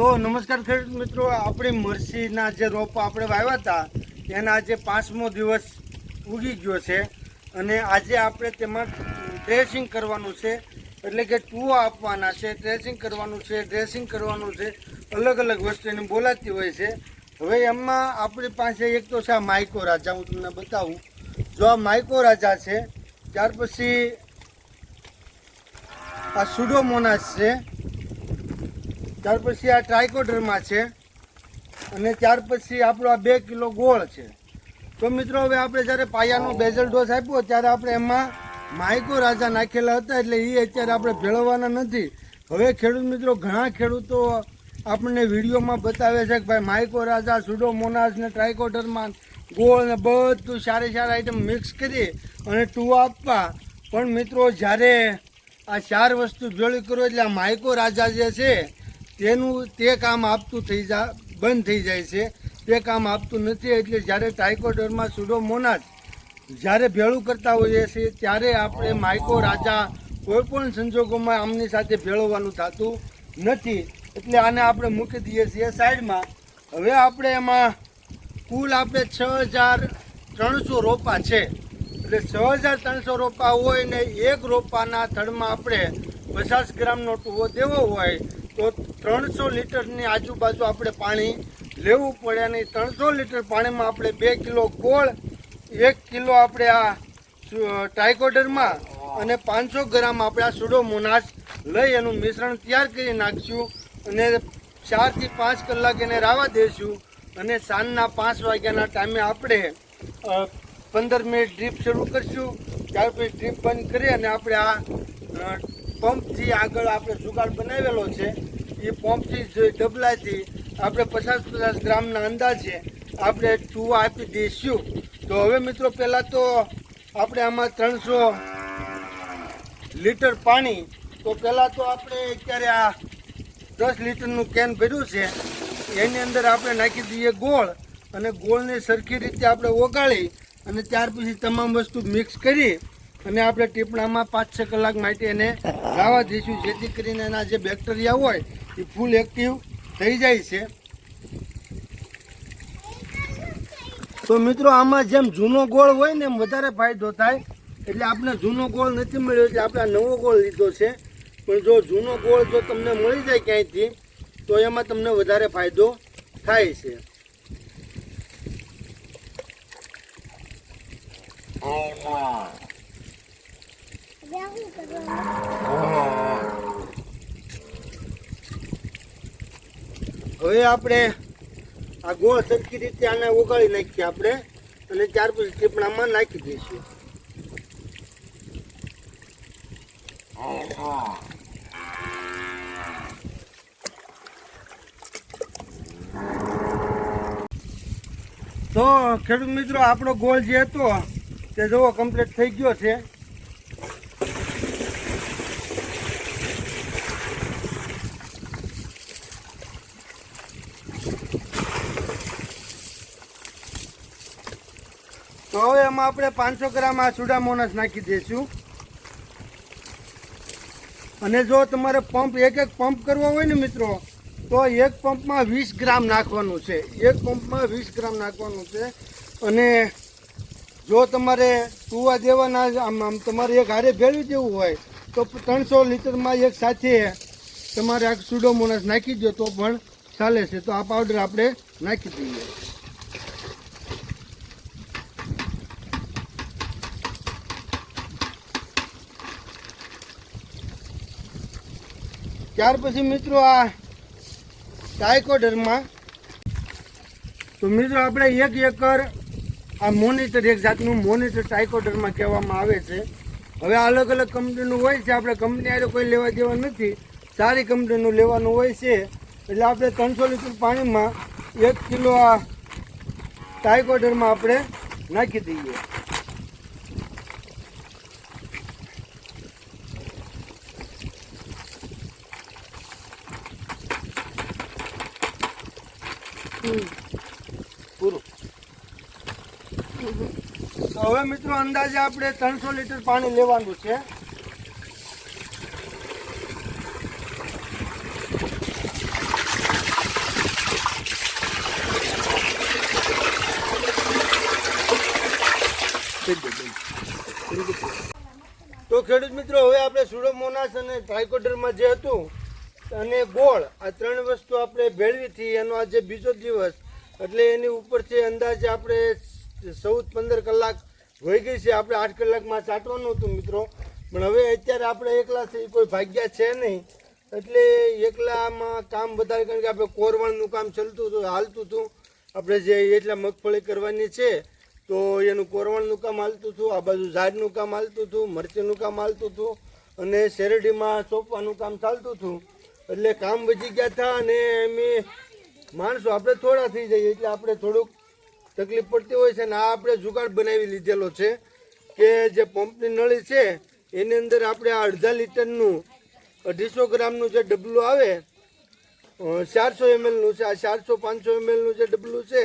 તો નમસ્કાર ખેડૂત મિત્રો, આપણે મરસીના જે રોપા આપણે વાવ્યા હતા એના આજે 5મો દિવસ ઉગી ગયો છે અને આજે આપણે તેમાં ડ્રેસિંગ કરવાનું છે, એટલે કે ટૂવા આપવાના છે, ડ્રેસિંગ કરવાનું છે, અલગ અલગ વસ્તુ એને બોલાતી હોય છે. હવે એમાં આપણી પાસે એક તો છે આ માઇકો રાજા, હું તમને બતાવું. જો આ માઇકો રાજા છે, ત્યાર પછી આ સુડોમોનાસ છે, ત્યાર પછી આ ટ્રાઇકોડર્મા છે અને ત્યાર પછી આપણો આ 2 કિલો ગોળ છે. તો મિત્રો હવે આપણે જ્યારે પાયાનો બેઝલ ડોઝ આપ્યો ત્યારે આપણે એમાં માઇકો રાજા નાખેલા હતા, એટલે એ અત્યારે આપણે ભેળવવાના નથી. હવે ખેડૂત મિત્રો ઘણા ખેડૂતો આપણને વિડીયોમાં બતાવે છે કે ભાઈ માઇકો રાજા, સુડોમોનાસ ને ટ્રાઇકોડર્મા, ગોળ ને બધું સારી આઈટમ મિક્સ કરી અને ટૂવા આપવા. પણ મિત્રો જ્યારે આ 4 વસ્તુ ભેળી કરો એટલે આ માઇકો રાજા જે છે તે કામ આપતું બંધ થઈ જાય છે, તે કામ આપતું નથી. એટલે જ્યારે ટ્રાઇકોડર્મા, સુડોમોનાસ જ્યારે ભેળું કરતા હોઈએ છીએ ત્યારે આપણે માઇકો રાજા કોઈપણ સંજોગોમાં આમની સાથે ભેળવવાનું થતું નથી. એટલે આને આપણે મૂકી દઈએ છીએ સાઈડમાં. હવે આપણે એમાં કુલ આપણે 6300 રોપા છે, એટલે 6300 રોપા હોય ને એક રોપાના થડમાં આપણે 50 ગ્રામનો ટૂવો દેવો હોય તો 300 લીટરની આજુબાજુ આપણે પાણી લેવું પડે. અને 300 લીટર પાણીમાં આપણે 2 કિલો ગોળ, 1 કિલો આપણે આ ટ્રાઇકોડર્મા અને 500 ગ્રામ આપણે આ સુડોમોનાસ લઈ એનું મિશ્રણ તૈયાર કરી નાખશું અને 4 થી 5 કલાક એને રાવા દઈશું. અને સાંજના 5 વાગ્યાના ટાઈમે આપણે 15 મિનિટ ડ્રીપ શરૂ કરીશું. ત્યાર પછી ડ્રીપ બંધ કરી અને આપણે આ પંપથી આગળ આપણે જુગાડ બનાવેલો છે, એ પંપથી ડબલાથી આપણે 50 ગ્રામના અંદાજે આપણે ટૂવા આપી દઈશું. તો હવે મિત્રો પહેલાં તો આપણે આમાં 300 લીટર પાણી, તો પહેલાં તો આપણે અત્યારે આ 10 લીટરનું કેન ભર્યું છે એની અંદર આપણે નાખી દઈએ ગોળ અને ગોળને સરખી રીતે આપણે ઓગાળી અને ત્યાર પછી તમામ વસ્તુ મિક્સ કરી અને આપણે ટીપણામાં 5-6 કલાક માટે એને રાવા દઈશું, જેથી કરીને એના જે બેક્ટેરિયા હોય એ ફૂલ એક્ટિવ થઈ જાય છે. તો મિત્રો આમાં જેમ જૂનો ગોળ હોય ને એમ વધારે ફાયદો થાય. એટલે આપણે જૂનો ગોળ નથી મળ્યો એટલે આપણે નવો ગોળ લીધો છે. પણ જો જૂનો ગોળ જો તમને મળી જાય ક્યાંયથી તો એમાં તમને વધારે ફાયદો થાય છે. હવે આપણે આ ગોળ સરખી રીતે આને ઓગાળી નાખીએ આપણે અને ત્યાર પછી ટીપણામાં નાખી દઈશું. તો ખેડૂત મિત્રો આપણો ગોળ જે હતો તે જુઓ કમ્પ્લીટ થઈ ગયો છે. તો હવે એમાં આપણે 500 ગ્રામ આ સુડોમોનાસ નાખી દઈશું. અને જો તમારે પંપ એક પંપ કરવો હોય ને મિત્રો તો એક પંપમાં 20 ગ્રામ નાખવાનું છે, અને જો તમારે ટૂવા દેવાના આમ તમારે એક હારે ભેળવી દેવું હોય તો 300 લીટરમાં એક સાથે તમારે આ સુડોમોનાસ નાખી દો તો પણ ચાલે છે. તો આ પાવડર આપણે નાખી દઈએ. ત્યાર પછી મિત્રો આ ટ્રાઇકોડર્મા, તો મિત્રો આપણે 1 એકર આ મોનિટર, એક જાતનું મોનિટર ટ્રાઇકોડર્મા કહેવામાં આવે છે. હવે અલગ અલગ કંપનીનું હોય છે, આપણે કંપની આરે કોઈ લેવા દેવા નથી, સારી કંપનીનું લેવાનું હોય છે. એટલે આપણે 300 લીટર પાણીમાં 1 કિલો આ ટ્રાઇકોડર્મા આપણે નાખી દઈએ. પૂરું. તો હવે મિત્રો અંદાજે આપણે 300 લીટર પાણી લેવાનું છે. તો ખેડૂત મિત્રો, હવે આપણે સુડોમોનાસ અને ટ્રાઇકોડર્મા જે હતું અને ગોળ, આ ત્રણ વસ્તુ આપણે ભેળવીથી એનો આજે બીજો દિવસ, એટલે એની ઉપરથી અંદાજે આપણે 14-15 કલાક વહી ગઈ છે. આપણે 8 કલાકમાં છાંટવાનું હતું મિત્રો, પણ હવે અત્યારે આપણે એકલા છે, કોઈ ભાગ્યા છે નહીં, એટલે એકલામાં કામ વધારે, કારણ કે આપણે કોરવાળનું કામ ચાલતું હતું, હાલતું હતું. આપણે જે એટલા મગફળી કરવાની છે તો એનું કોરવાળનું કામ હાલતું હતું, આ બાજુ ઝાડનું કામ હાલતું હતું, મરચીનું કામ હાલતું હતું, અને શેરડીમાં ચોપવાનું કામ ચાલતું હતું. એટલે કામ વધી ગયા હતા, અને એમ માણસો આપણે થોડા થઈ જઈએ એટલે આપણે થોડુંક તકલીફ પડતી હોય છે. અને આ આપણે જુગાડ બનાવી લીધેલો છે કે જે પંપની નળી છે એની અંદર આપણે આ 1/2 લીટરનું 250 ગ્રામનું જે ડબલું આવે, 400 mlનું છે, આ 400-500 mlનું જે ડબલું છે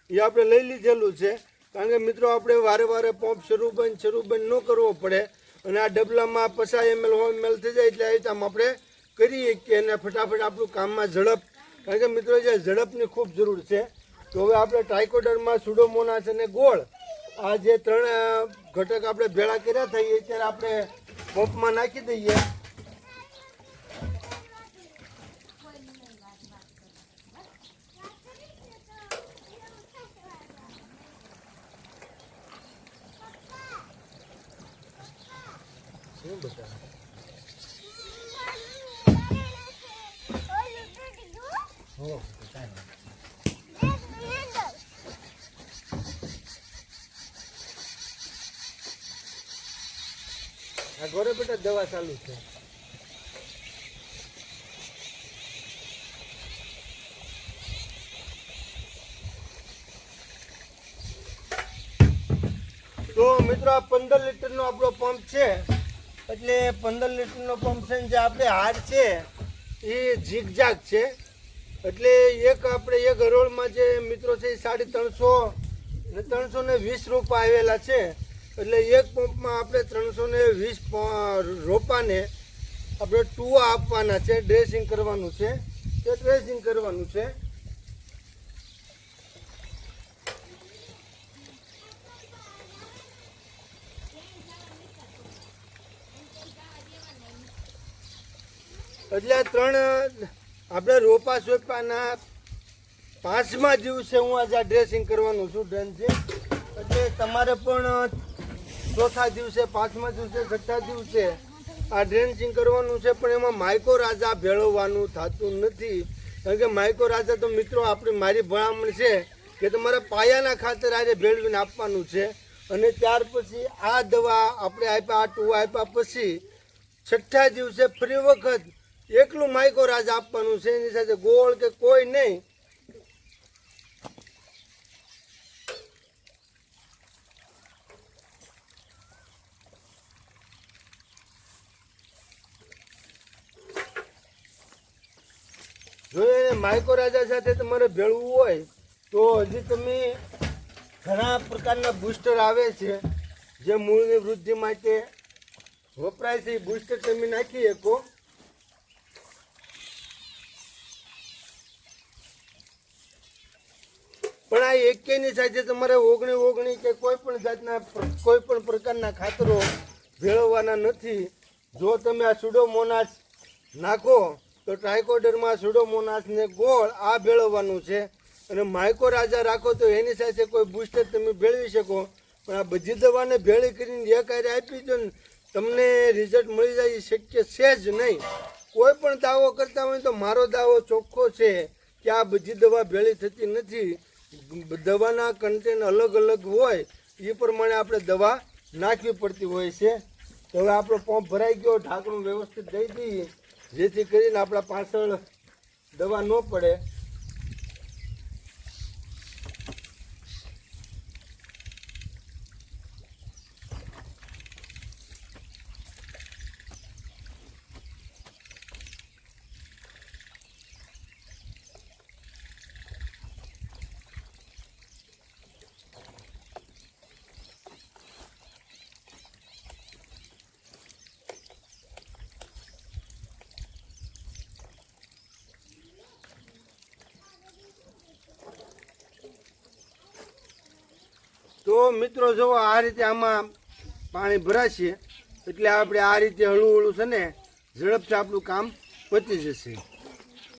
એ આપણે લઈ લીધેલું છે. કારણ કે મિત્રો આપણે વારે વારે પંપ શરૂ બંધ ન કરવો પડે, અને આ ડબલામાં 50 ml 100 ml થઈ જાય એટલે આ રીતે આપણે કરીએ કે એને ફટાફટ આપણું કામમાં ઝડપ, કારણ કે મિત્રો જે ઝડપની ખૂબ જરૂર છે. તો હવે આપણે ટ્રાઇકોડર્મા, સુડોમોનાસ અને ગોળ, આ જે 3 ઘટક આપણે ભેળા કર્યા થઈએ અત્યારે આપણે પંપમાં નાખી દઈએ. આ ઘરે બેટા દવા ચાલુ છે. તો મિત્રો આ 15 લીટરનો આપણો પંપ છે, એટલે 15 લીટરનો પંપ છે. જે આપણે હાર છે એ ઝીગઝાગ છે, એટલે આપણે એક હરોળમાં જે મિત્રો છે એ 350 ને 320 રોપા આવેલા છે. એટલે એક પંપમાં આપણે 320 રોપાને આપણે ટુવા આપવાના છે, ડ્રેસિંગ કરવાનું છે, તે ડ્રેસિંગ કરવાનું છે. એટલે 3 આપણે રોપા સોંપ્યાના 5મા દિવસે હું આજે ડ્રેસિંગ કરવાનું છું, ડન છે. એટલે તમારે પણ 4થા દિવસે, 5મા દિવસે, 6થા દિવસે આ ડ્રેસિંગ કરવાનું છે. પણ એમાં માઇકો રાજા ભેળવવાનું થતું નથી, કારણ કે માઇકો રાજા તો મિત્રો મારી ભલામણ છે કે તમારે પાયાના ખાતર આજે ભેળવીને આપવાનું છે. અને ત્યાર પછી આ દવા આપણે આપ્યા, આ ટુવા આપ્યા પછી 6થા દિવસે ફરી વખત એકલું માઇકો રાજ આપવાનું છે, એની સાથે ગોળ કે કોઈ નહીં. જો માઇકો રાજા સાથે તમારે ભેળવું હોય તો હજી તમે ઘણા પ્રકારના બુસ્ટર આવે છે જે મૂળની વૃદ્ધિ માટે વપરાય છે. એ બુસ્ટર તમે નાખી શકો. પણ આ એકેની સાથે તમારે ઓગણી કે કોઈ પણ પ્રકારના ખાતરો ભેળવવાના નથી. જો તમે આ સુડોમોનાસ નાખો તો ટ્રાઇકોડર્મા, સુડોમોનાસ ને ગોળ આ ભેળવવાનું છે. અને માઇકો રાજા રાખો તો એની સાથે કોઈ બુસ્ટર તમે ભેળવી શકો. પણ આ બધી દવાને ભેળી કરીને એક હારે આપી દો ને તમને રિઝલ્ટ મળી જાય એ શક્ય છે જ નહીં. કોઈ પણ દાવો કરતા હોય તો મારો દાવો ચોખ્ખો છે કે આ બધી દવા ભેળી થતી નથી. દવાના કન્ટેન્ટ અલગ અલગ હોય એ પ્રમાણે આપણે દવા નાખવી પડતી હોય છે. તો હવે આપણો પંપ ભરાઈ ગયો, ઢાંકણું વ્યવસ્થિત દઈ દઈએ જેથી કરીને આપણા પાછળ દવા ન પડે. તો મિત્રો જુઓ, આ રીતે આમાં પાણી ભરાશે એટલે આપણે આ રીતે હળવું હળવું છે ને ઝડપથી આપણું કામ પતી જશે.